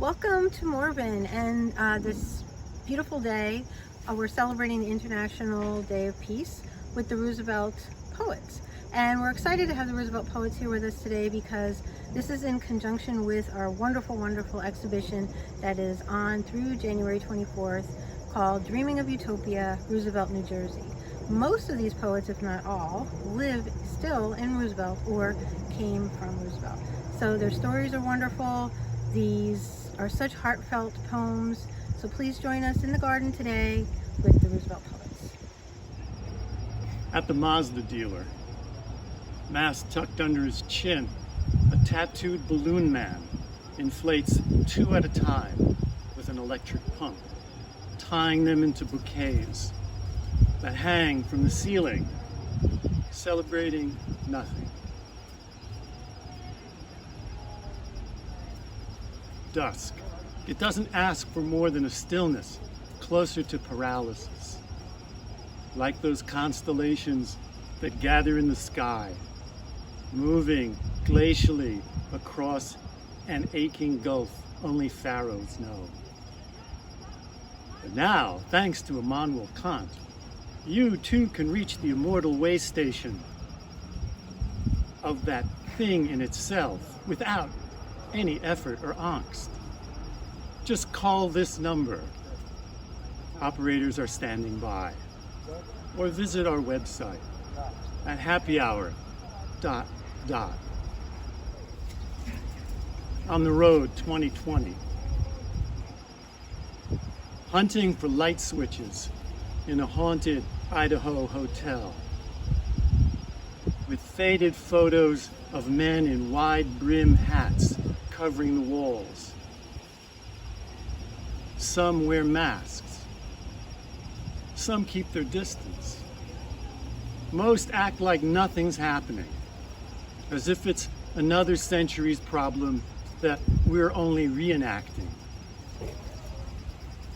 Welcome to Morven, and this beautiful day we're celebrating the International Day of Peace with the Roosevelt Poets. And we're excited to have the Roosevelt Poets here with us today because this is in conjunction with our wonderful exhibition that is on through January 24th called Dreaming of Utopia, Roosevelt, New Jersey. Most of these poets, if not all, live still in Roosevelt or came from Roosevelt. So their stories are wonderful. These are such heartfelt poems. So please join us in the garden today with the Roosevelt Poets. At the Mazda dealer, mask tucked under his chin, a tattooed balloon man inflates 2 at a time with an electric pump, tying them into bouquets that hang from the ceiling, celebrating nothing. Dusk. It doesn't ask for more than a stillness closer to paralysis. Like those constellations that gather in the sky, moving glacially across an aching gulf only pharaohs know. But now, thanks to Immanuel Kant, you too can reach the immortal way station of that thing in itself without any effort or angst. Just call this number. Operators are standing by. Or visit our website at happyhour. On the road 2020. Hunting for light switches in a haunted Idaho hotel. With faded photos of men in wide brim hats covering the walls. Some wear masks. Some keep their distance. Most act like nothing's happening, as if it's another century's problem that we're only reenacting.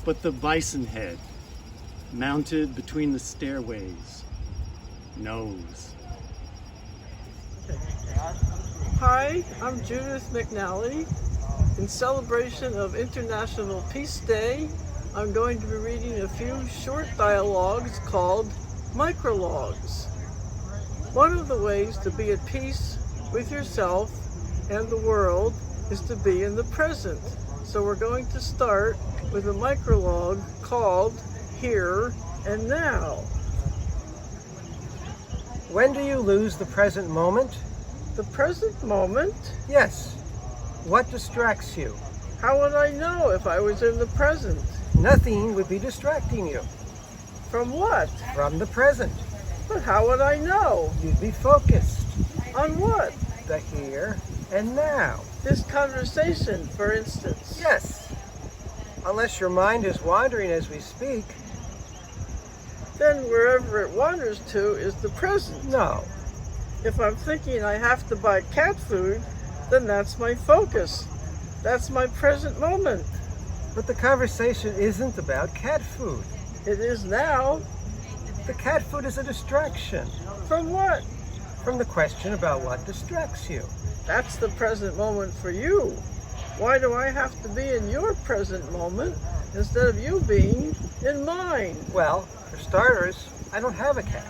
But the bison head, mounted between the stairways, knows. Hi, I'm Judith McNally. In celebration of International Peace Day, I'm going to be reading a few short dialogues called Micrologs. One of the ways to be at peace with yourself and the world is to be in the present. So we're going to start with a microlog called Here and Now. When do you lose the present moment? The present moment? Yes. What distracts you? How would I know if I was in the present? Nothing would be distracting you. From what? From the present. But how would I know? You'd be focused. On what? The here and now. This conversation, for instance. Yes. Unless your mind is wandering as we speak. Then wherever it wanders to is the present. No. If I'm thinking I have to buy cat food, then that's my focus. That's my present moment. But the conversation isn't about cat food. It is now. The cat food is a distraction. From what? From the question about what distracts you. That's the present moment for you. Why do I have to be in your present moment instead of you being in mine? Well, for starters, I don't have a cat.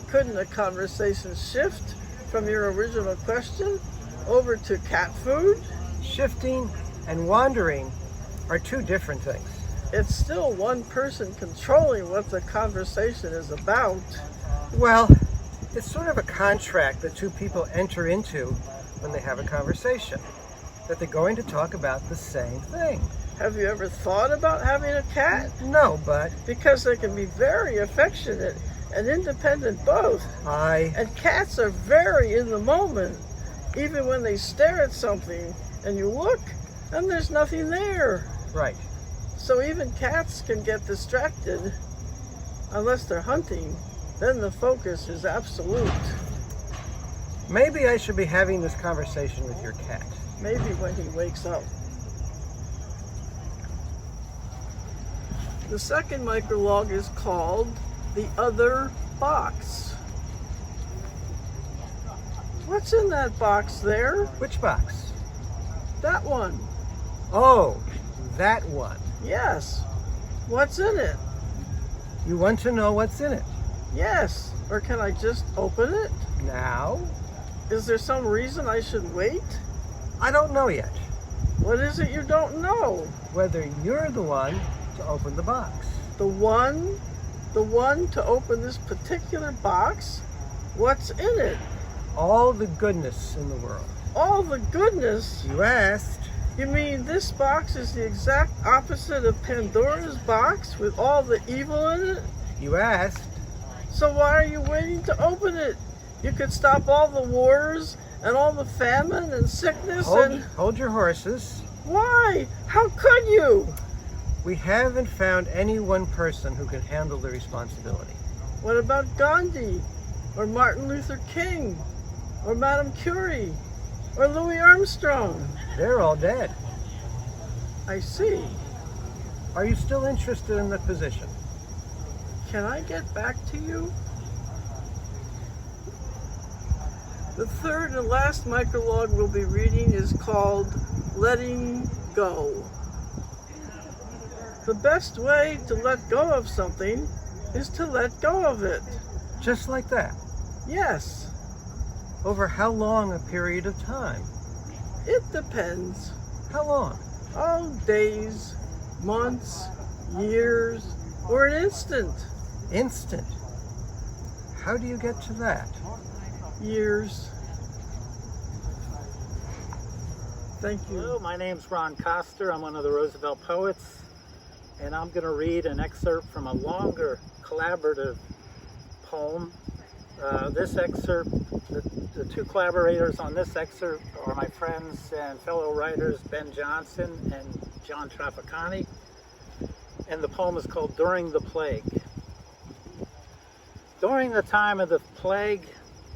Couldn't a conversation shift from your original question over to cat food? Shifting and wandering are two different things. It's still one person controlling what the conversation is about. Well, it's sort of a contract that two people enter into when they have a conversation, that they're going to talk about the same thing. Have you ever thought about having a cat? No, but Because they can be very affectionate and independent both. And cats are very in the moment, even when they stare at something and you look and there's nothing there. Right. So even cats can get distracted unless they're hunting. Then the focus is absolute. Maybe I should be having this conversation with your cat. Maybe when he wakes up. The second microlog is called The Other Box. What's in that box there? Which box? That one. Oh, That one. Yes. What's in it? You want to know what's in it. Yes. Or can I just open it? Now? Is there some reason I should wait? I don't know yet. What is it you don't know? Whether you're the one to open the box. The one to open this particular box? What's in it? All the goodness in the world. All the goodness? You asked. You mean this box is the exact opposite of Pandora's box with all the evil in it? You asked. So why are you waiting to open it? You could stop all the wars and all the famine and sickness Hold your horses. Why? How could you? We haven't found any one person who can handle the responsibility. What about Gandhi? Or Martin Luther King? Or Madame Curie? Or Louis Armstrong? They're all dead. I see. Are you still interested in the position? Can I get back to you? The third and last microlog we'll be reading is called Letting Go. The best way to let go of something is to let go of it. Just like that. Yes, Over how long a period of time? it depends. How long? Oh, days, months, years, or an instant. Instant. How do you get to that? Years. Thank you. Hello, my name's Ron Kostar. I'm one of the Roosevelt Poets, and I'm going to read an excerpt from a longer collaborative poem. This excerpt, the two collaborators on this excerpt are my friends and fellow writers Ben Johnson and John Traficani, and the poem is called During the Plague. During the time of the plague,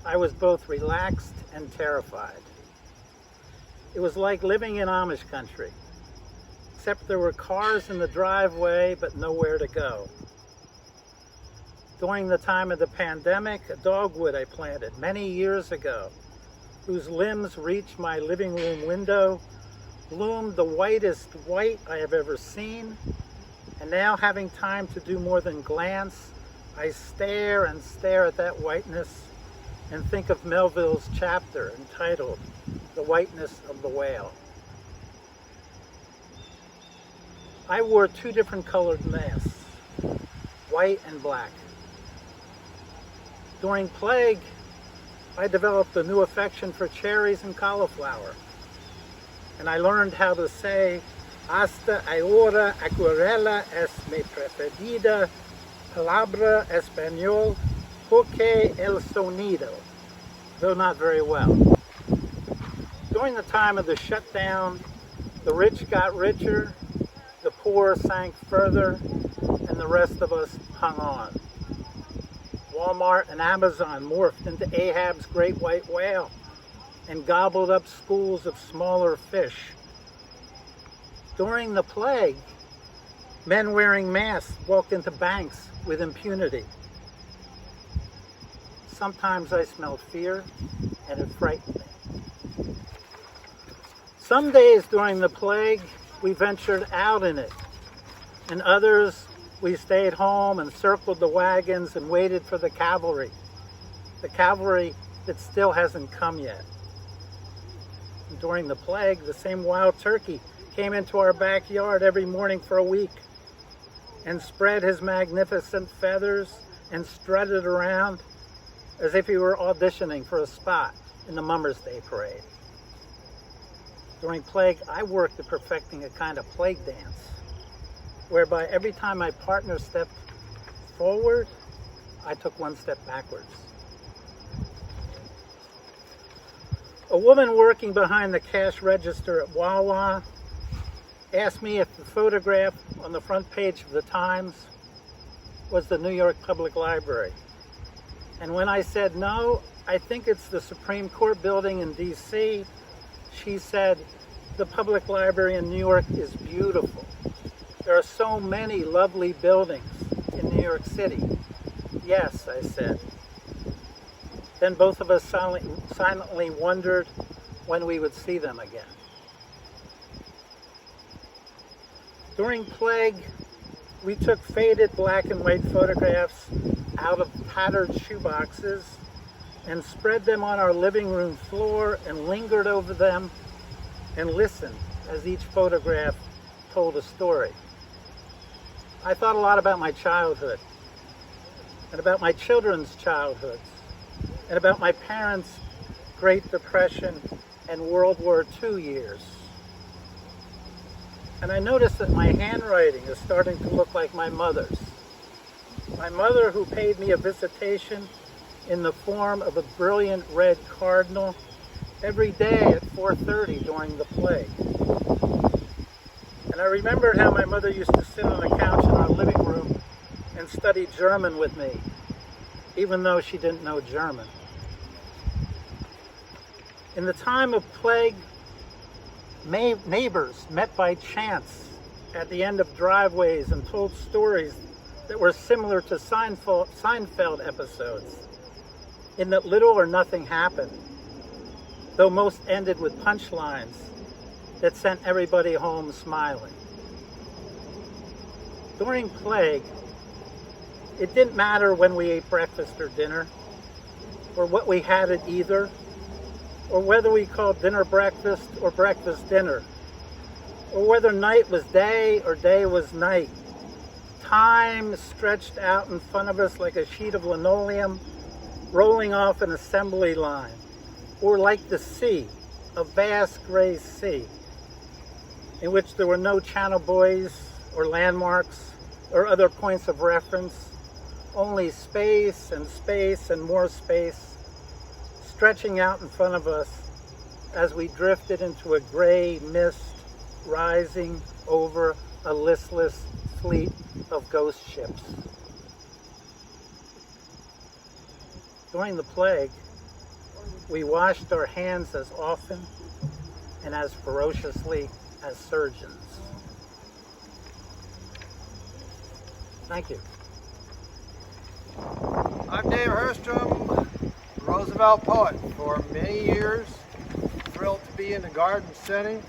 I was both relaxed and terrified. It was like living in Amish country, except there were cars in the driveway but nowhere to go. During the time of the pandemic, a dogwood I planted many years ago, whose limbs reached my living room window, bloomed the whitest white I have ever seen, and now having time to do more than glance, I stare and stare at that whiteness and think of Melville's chapter entitled The Whiteness of the Whale. I wore two different colored masks, white and black. During plague, I developed a new affection for cherries and cauliflower, and I learned how to say, hasta ahora acuarela es mi preferida palabra español, porque el sonido, though not very well. During the time of the shutdown, the rich got richer, the poor sank further, and the rest of us hung on. Walmart and Amazon morphed into Ahab's great white whale and gobbled up schools of smaller fish. During the plague, men wearing masks walked into banks with impunity. Sometimes I smelled fear, and it frightened me. Some days during the plague, we ventured out in it, and others we stayed home and circled the wagons and waited for the cavalry that still hasn't come yet. And during the plague, the same wild turkey came into our backyard every morning for a week and spread his magnificent feathers and strutted around as if he were auditioning for a spot in the Mummers Day parade. During plague, I worked at perfecting a kind of plague dance, whereby every time my partner stepped forward, I took one step backwards. A woman working behind the cash register at Wawa asked me if the photograph on the front page of the Times was the New York Public Library. And when I said no, I think it's the Supreme Court building in DC, she said, the public library in New York is beautiful. There are so many lovely buildings in New York City. Yes, I said. Then both of us silently wondered when we would see them again. During plague, we took faded black and white photographs out of tattered shoeboxes and spread them on our living room floor and lingered over them and listened as each photograph told a story. I thought a lot about my childhood and about my children's childhoods and about my parents' Great Depression and World War II years. And I noticed that my handwriting is starting to look like my mother's. My mother, who paid me a visitation in the form of a brilliant red cardinal every day at 4:30 during the plague. And I remembered how my mother used to sit on the couch in our living room and study German with me, even though she didn't know German. In the time of plague, neighbors met by chance at the end of driveways and told stories that were similar to Seinfeld episodes, in that little or nothing happened, though most ended with punchlines that sent everybody home smiling. During plague, it didn't matter when we ate breakfast or dinner, or what we had at either, or whether we called dinner breakfast or breakfast dinner, or whether night was day or day was night. Time stretched out in front of us like a sheet of linoleum, rolling off an assembly line, or like the sea, a vast gray sea, in which there were no channel buoys or landmarks or other points of reference, only space and more space, stretching out in front of us as we drifted into a gray mist rising over a listless fleet of ghost ships. During the plague, we washed our hands as often and as ferociously as surgeons. Thank you. I'm David Herrstrom, Roosevelt Poet for many years. Thrilled to be in the garden setting.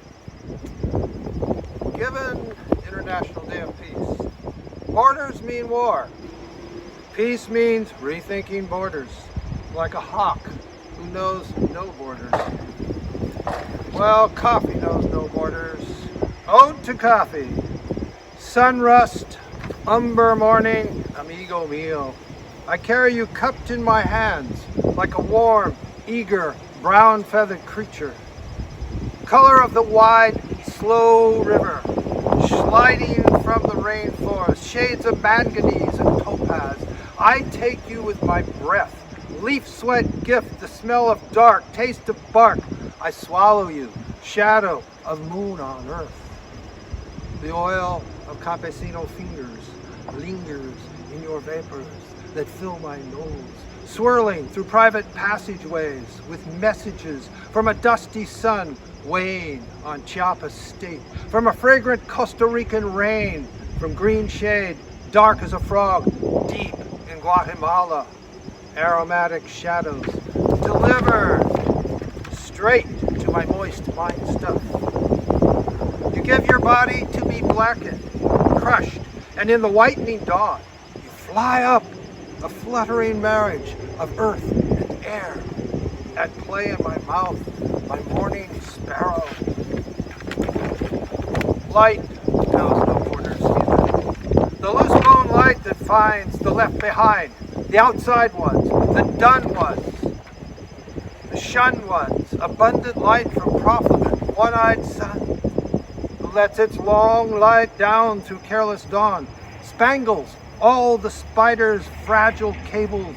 Given International Day of Peace, borders mean war. Peace means rethinking borders, like a hawk who knows no borders. Well, coffee knows no borders. Ode to coffee. Sun rust, umber morning, amigo mio. I carry you cupped in my hands like a warm, eager, brown-feathered creature. Color of the wide, slow river, sliding from the rainforest, shades of manganese and topaz. I take you with my breath, leaf sweat gift, the smell of dark, taste of bark. I swallow you, shadow of moon on earth. The oil of campesino fingers lingers in your vapors that fill my nose, swirling through private passageways with messages from a dusty sun weighing on Chiapas state, from a fragrant Costa Rican rain, from green shade, dark as a frog, deep in Guatemala, aromatic shadows, delivered straight to my moist mind stuff. You give your body to be blackened, crushed, and in the whitening dawn, you fly up, a fluttering marriage of earth and air, at play in my mouth, my morning sparrow. Light knows no borders either. The loose bone light that finds the left behind, the outside ones, the done ones, the shunned ones, abundant light from profligate, one-eyed sun, who lets its long light down through careless dawn, spangles all the spider's fragile cables,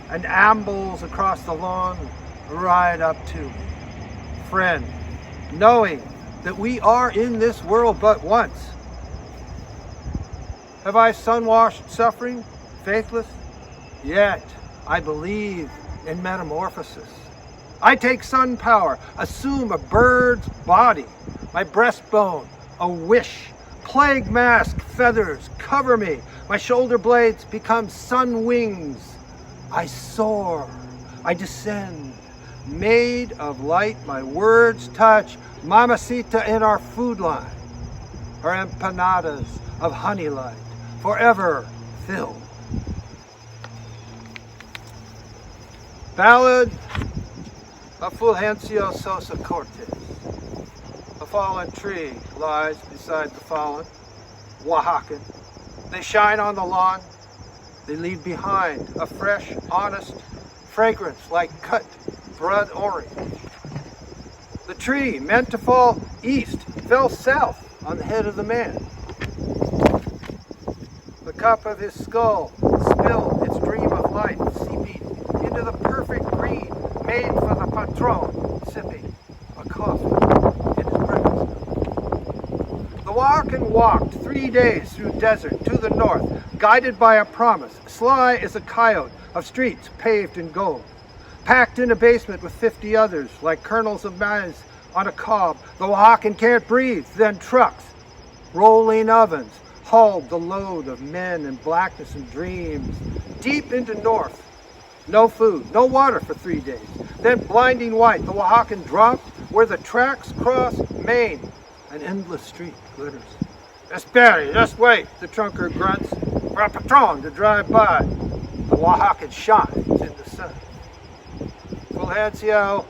and ambles across the lawn, right up to me. Friend, knowing that we are in this world but once. Have I sun-washed suffering, faithless? Yet I believe in metamorphosis. I take sun power, assume a bird's body, my breastbone, a wish, plague mask, feathers, cover me, my shoulder blades become sun wings. I soar, I descend, made of light my words touch, mamacita in our food line. her empanadas of honey light, forever filled. Ballad of Fulgencio Sosa Cortez. A fallen tree lies beside the fallen, Oaxacan. They shine on the lawn. They leave behind a fresh, honest fragrance like cut blood orange. The tree, meant to fall east, fell south on the head of the man. The cup of his skull spilled its dream of life, seeping into the perfect green made for the patron, sipping a coffee in his breakfast. The Oaxacan walked 3 days through desert to the north, guided by a promise, sly as a coyote, of streets paved in gold. Packed in a basement with 50 others, like kernels of maize on a cob, the Oaxacan can't breathe. Then trucks, rolling ovens, hauled the load of men and blackness and dreams deep into north. No food, no water for 3 days. Then blinding white, the Oaxacan dropped where the tracks cross Maine. An endless street glitters. Espere, just wait, the trunker grunts, for a patron to drive by. The Oaxacan shines in the sun. Fulgencio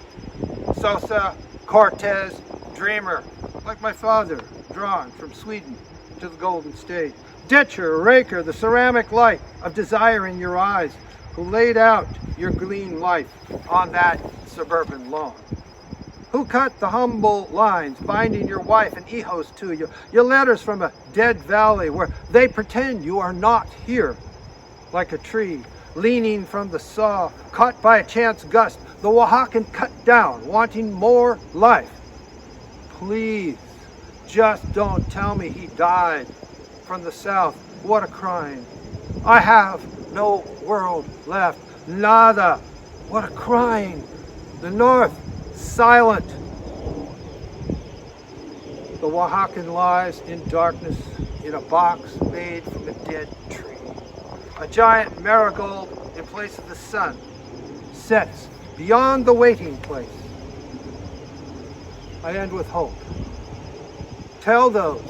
Sosa Cortez, dreamer, like my father, drawn from Sweden to the Golden State. Ditcher, raker, the ceramic light of desire in your eyes, who laid out your green life on that suburban lawn. Who cut the humble lines binding your wife and hijos to you, your letters from a dead valley where they pretend you are not here. Like a tree leaning from the saw, caught by a chance gust, the Oaxacan cut down, wanting more life. Please, just don't tell me he died from the south. What a crime. I have no world left. Nada. What a crime. The north, silent. The Oaxacan lies in darkness in a box made from a dead tree. A giant marigold in place of the sun sets beyond the waiting place. I end with hope. Tell those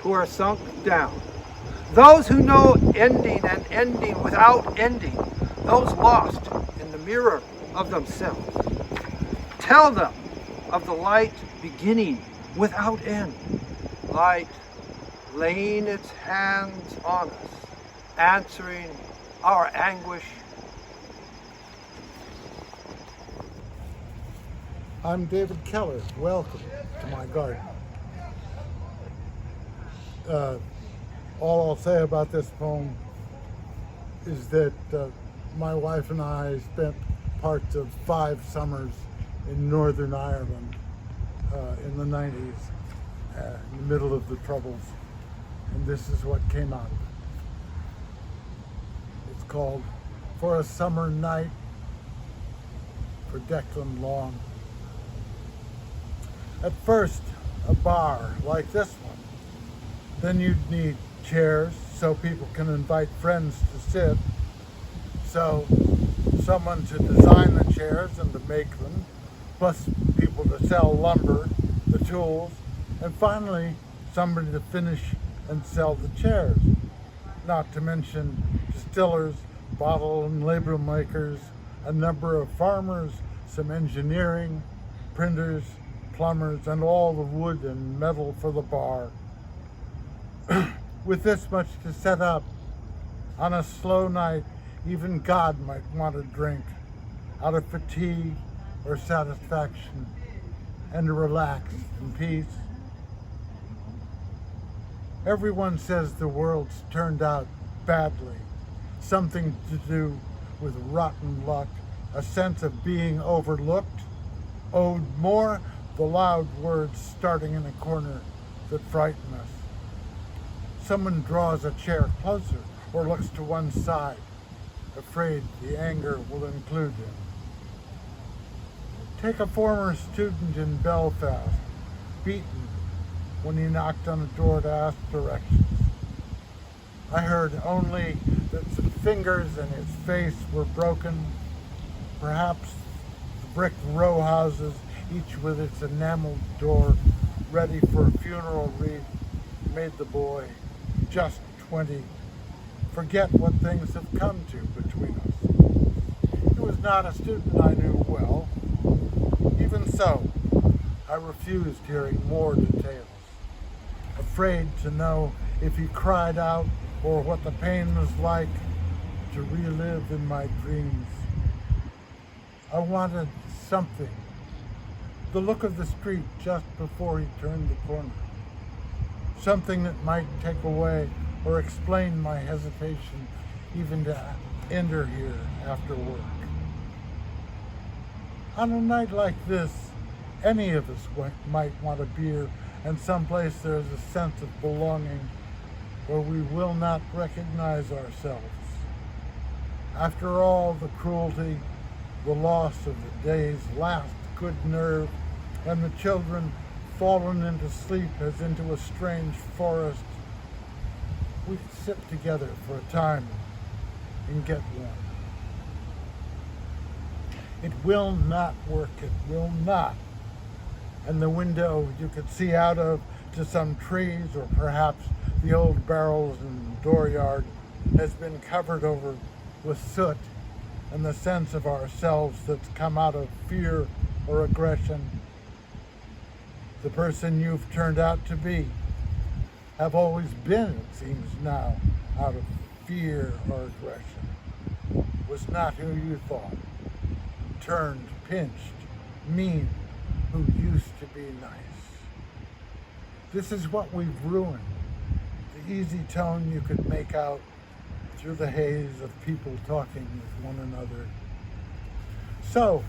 who are sunk down, those who know ending and ending without ending, those lost in the mirror of themselves. Tell them of the light beginning without end, light laying its hands on us, answering our anguish. I'm David Keller. Welcome to my garden. All I'll say about this poem is that my wife and I spent parts of 5 summers in Northern Ireland in the 90s, in the middle of the Troubles, and this is what came out of it. It's called For a Summer Night for Declan Long. At first, a bar like this one. Then you'd need chairs so people can invite friends to sit. So someone to design the chairs and to make them, plus people to sell lumber, the tools, and finally somebody to finish and sell the chairs. Not to mention distillers, bottle and label makers, a number of farmers, some engineering, printers, plumbers, and all the wood and metal for the bar. With this much to set up, on a slow night, even God might want a drink, out of fatigue or satisfaction, and to relax in peace. Everyone says the world's turned out badly, something to do with rotten luck, a sense of being overlooked, owed more, the loud words starting in a corner that frighten us. Someone draws a chair closer or looks to one side, afraid the anger will include him. Take a former student in Belfast, beaten when he knocked on a door to ask directions. I heard only that some fingers and his face were broken, perhaps the brick row houses, each with its enameled door ready for a funeral wreath, made the boy, just 20, forget what things have come to between us. He was not a student I knew well. Even so, I refused hearing more details, afraid to know if he cried out or what the pain was like to relive in my dreams. I wanted something, the look of the street just before he turned the corner, something that might take away or explain my hesitation even to enter here after work. On a night like this, any of us might want a beer, and someplace there is a sense of belonging where we will not recognize ourselves. After all the cruelty, the loss of the day's last good nerve, and the children fallen into sleep as into a strange forest, we sit together for a time and get warm. It will not work, it will not. And the window you could see out of to some trees, or perhaps the old barrels in the dooryard, has been covered over with soot and the sense of ourselves that's come out of fear or aggression. The person you've turned out to be, have always been, it seems now, out of fear or aggression, was not who you thought. Turned, pinched, mean, who used to be nice. This is what we've ruined, the easy tone you could make out through the haze of people talking with one another. So,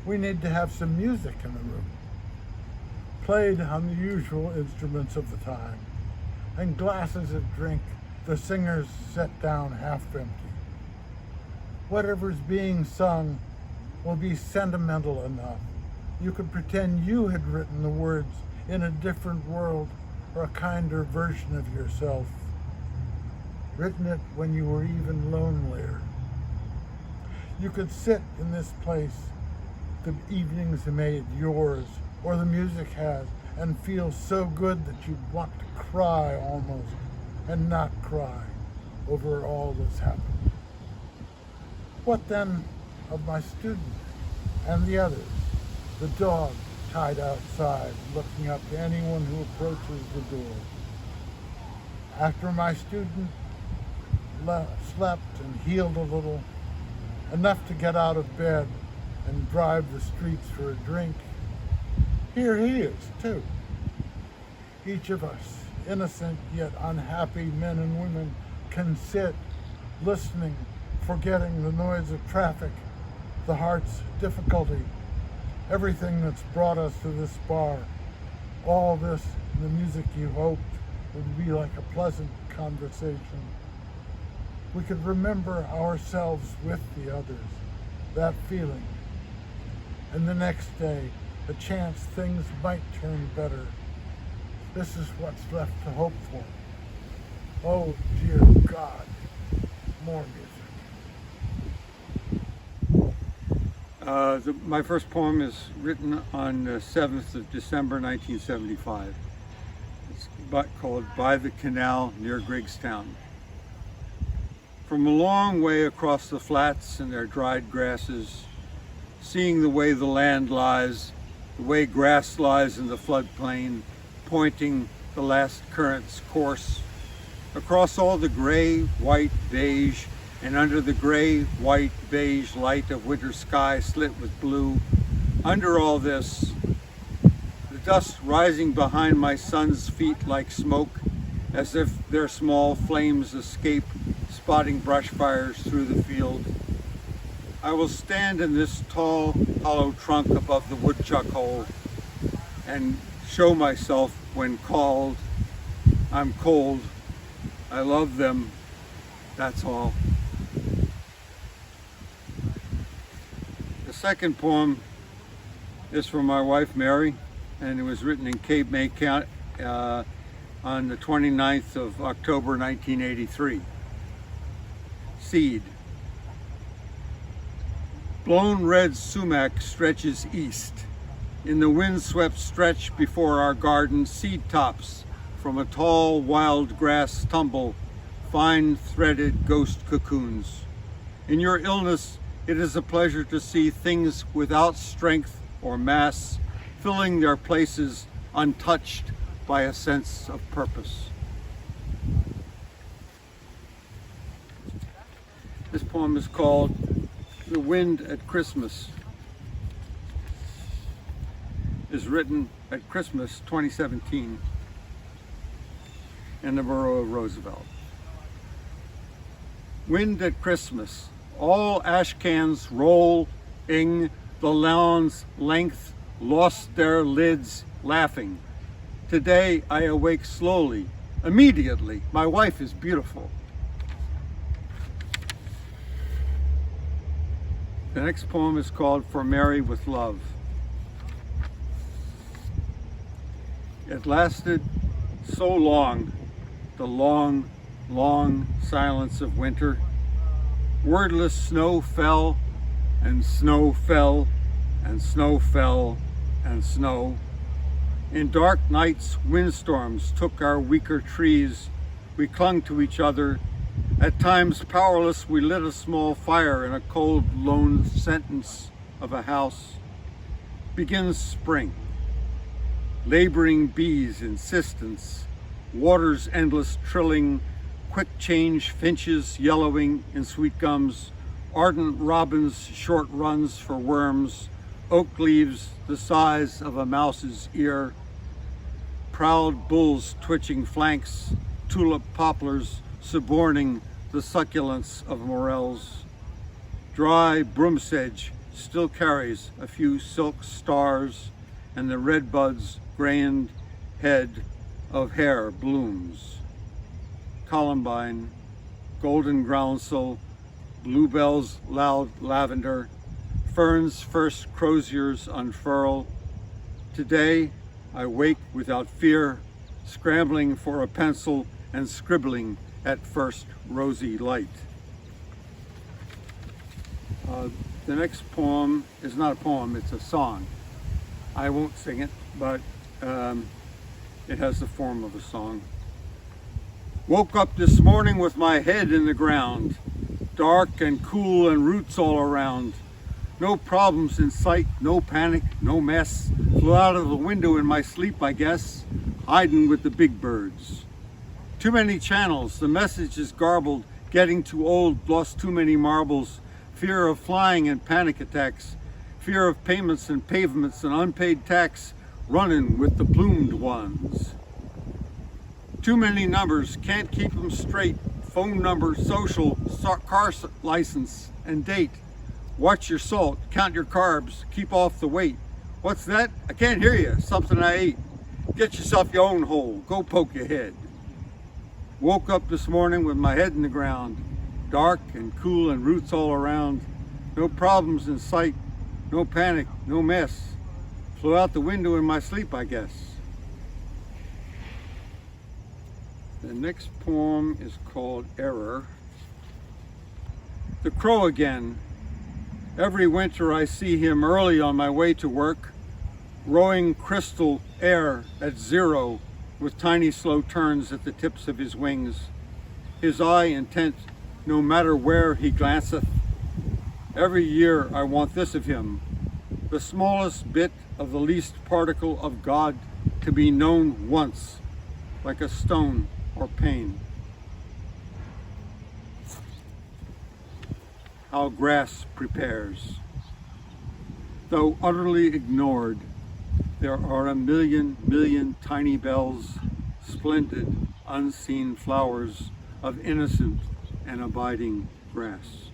we need to have some music in the room, played on the usual instruments of the time, and glasses of drink the singers set down half empty. Whatever's being sung will be sentimental enough. You could pretend you had written the words in a different world or a kinder version of yourself. Written it when you were even lonelier. You could sit in this place the evenings made yours, or the music has, and feel so good that you'd want to cry almost, and not cry over all that's happened. What then of my student and the others? The dog tied outside, looking up to anyone who approaches the door. After my student slept and healed a little, enough to get out of bed and drive the streets for a drink, here he is, too. Each of us, innocent yet unhappy men and women, can sit, listening, forgetting the noise of traffic, the heart's difficulty, everything that's brought us to this bar. All this, the music you hoped would be like a pleasant conversation. We could remember ourselves with the others, that feeling. And the next day, a chance things might turn better. This is what's left to hope for. Oh, dear God, more music. My first poem is written on the 7th of December, 1975. It's called By the Canal Near Griggstown. From a long way across the flats and their dried grasses, seeing the way the land lies, the way grass lies in the floodplain, pointing the last current's course, across all the gray, white, beige, and under the gray, white, beige light of winter sky slit with blue, under all this, the dust rising behind my son's feet like smoke, as if their small flames escape, spotting brush fires through the field. I will stand in this tall, hollow trunk above the woodchuck hole and show myself when called. I'm cold. I love them. That's all. The second poem is from my wife, Mary, and it was written in Cape May County on the 29th of October, 1983. Seed. Blown red sumac stretches east. In the windswept stretch before our garden, seed tops from a tall wild grass tumble fine threaded ghost cocoons. In your illness, it is a pleasure to see things without strength or mass filling their places untouched by a sense of purpose. This poem is called The Wind at Christmas. Is written at Christmas 2017 in the borough of Roosevelt. Wind at Christmas, all ash cans rolling the lawn's length lost their lids laughing. Today I awake slowly, immediately. My wife is beautiful. The next poem is called For Mary with Love. It lasted so long, the long, long silence of winter. Wordless snow fell, and snow fell, and snow fell, and snow. In dark nights, windstorms took our weaker trees. We clung to each other. At times, powerless, we lit a small fire in a cold, lone sentence of a house. Begins spring. Laboring bees' insistence, water's endless trilling, quick change finches yellowing in sweet gums, ardent robins' short runs for worms, oak leaves the size of a mouse's ear, proud bulls twitching flanks, tulip poplars suborning the succulence of morels. Dry broom sedge still carries a few silk stars, and the redbud's grand head of hair blooms. Columbine, golden groundsel, bluebells loud lavender, ferns first croziers unfurl. Today I wake without fear, scrambling for a pencil and scribbling at first rosy light. The next poem is not a poem, it's a song. I won't sing it, but it has the form of a song. Woke up this morning with my head in the ground, dark and cool and roots all around. No problems in sight, no panic, no mess. Flew out of the window in my sleep, I guess, hiding with the big birds. Too many channels, the message is garbled, getting too old, lost too many marbles. Fear of flying and panic attacks, fear of payments and pavements and unpaid tax, running with the plumed ones. Too many numbers, can't keep them straight. Phone number, social, car license, and date. Watch your salt, count your carbs, keep off the weight. What's that? I can't hear you, something I ate. Get yourself your own hole, go poke your head. Woke up this morning with my head in the ground, dark and cool and roots all around. No problems in sight, no panic, no mess. Flew out the window in my sleep, I guess. The next poem is called Error. The crow again. Every winter I see him early on my way to work, rowing crystal air at zero with tiny slow turns at the tips of his wings. His eye intent no matter where he glanceth. Every year I want this of him, the smallest bit of the least particle of God to be known once, like a stone or pain. How grass prepares. Though utterly ignored, there are a million tiny bells, splendid, unseen flowers of innocent and abiding grass.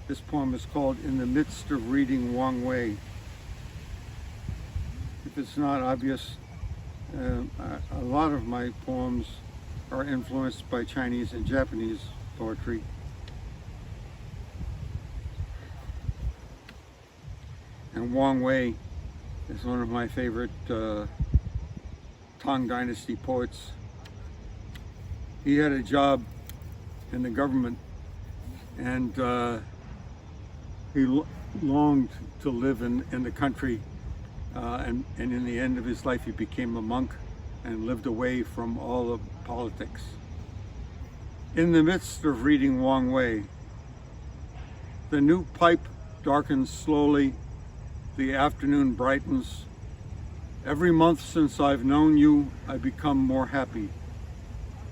This poem is called In the Midst of Reading Wang Wei. If it's not obvious, a lot of my poems are influenced by Chinese and Japanese poetry. And Wang Wei is one of my favorite Tang Dynasty poets. He had a job in the government, and he longed to live in the country and in the end of his life he became a monk and lived away from all of politics. In the midst of reading Wang Wei, the new pipe darkens slowly, the afternoon brightens. Every month since I've known you, I become more happy.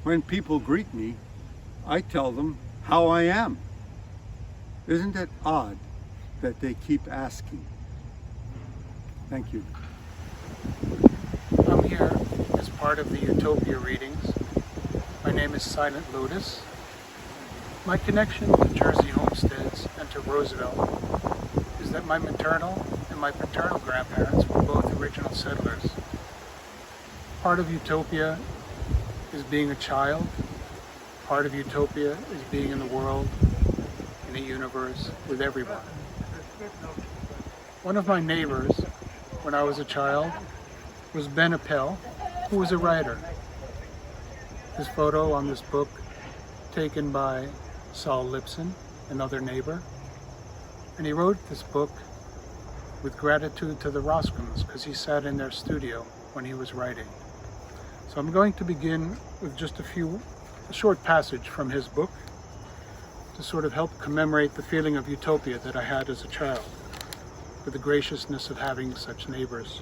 When people greet me, I tell them how I am. Isn't it odd that they keep asking? Thank you. I'm here as part of the Utopia readings. My name is Silent Lotus. My connection to Jersey homesteads and to Roosevelt is that my maternal and my paternal grandparents were both original settlers. Part of Utopia is being a child. Part of Utopia is being in the world, in a universe with everyone. One of my neighbors when I was a child was Ben Appel, who was a writer. His photo on this book, taken by Saul Lipson, another neighbor. And he wrote this book with gratitude to the Roscoms because he sat in their studio when he was writing. So I'm going to begin with just a short passage from his book to sort of help commemorate the feeling of utopia that I had as a child, with the graciousness of having such neighbors.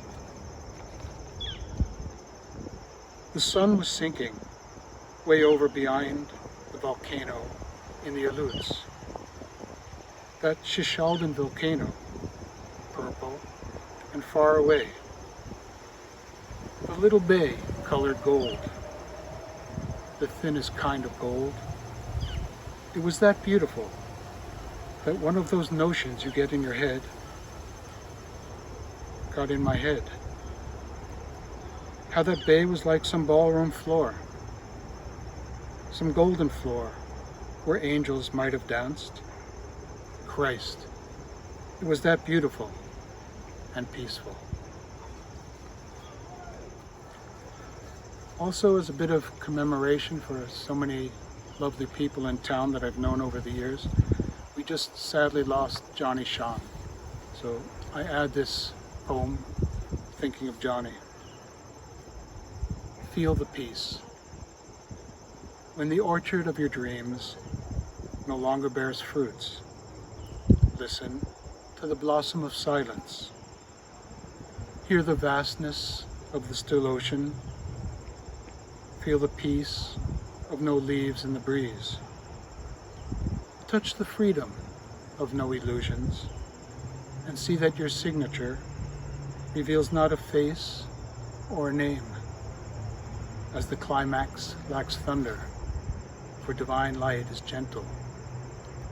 The sun was sinking way over behind the volcano in the Aleutians. That Shishaldin volcano, purple and far away. The little bay colored gold, the thinnest kind of gold. It was that beautiful that one of those notions you get in your head got in my head. How that bay was like some ballroom floor, some golden floor where angels might have danced. Christ, it was that beautiful and peaceful. Also, as a bit of commemoration for so many lovely people in town that I've known over the years, we just sadly lost Johnny Shawn. So I add this poem thinking of Johnny. Feel the peace. When the orchard of your dreams no longer bears fruits, listen to the blossom of silence. Hear the vastness of the still ocean. Feel the peace of no leaves in the breeze. Touch the freedom of no illusions, and see that your signature reveals not a face or a name, as the climax lacks thunder, for divine light is gentle,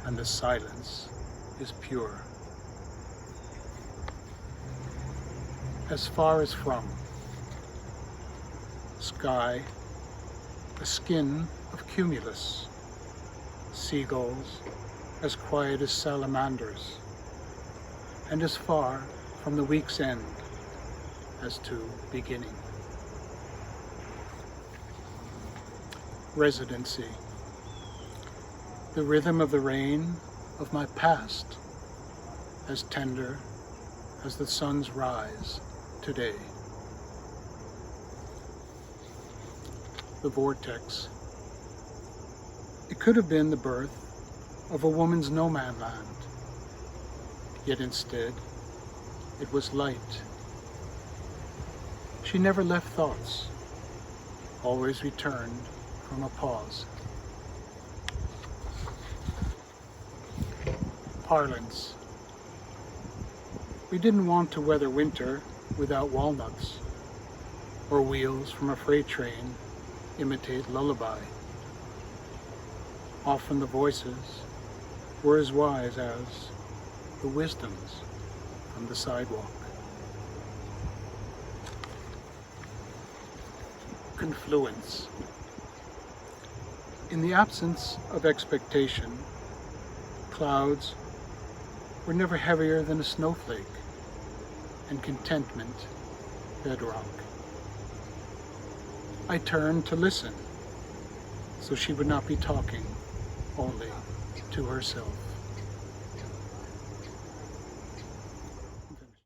and the silence is pure. As far as from, sky, a skin of cumulus, seagulls as quiet as salamanders, and as far from the week's end as to beginning. Residency. The rhythm of the rain of my past, as tender as the sun's rise today. The vortex. It could have been the birth of a woman's no-man land, yet instead it was light. She never left thoughts, always returned from a pause. Parlance. We didn't want to weather winter without walnuts, or wheels from a freight train imitate lullaby. Often the voices were as wise as the wisdoms from the sidewalk. Confluence. In the absence of expectation, clouds were never heavier than a snowflake, and contentment bedrock. I turned to listen, so she would not be talking only to herself.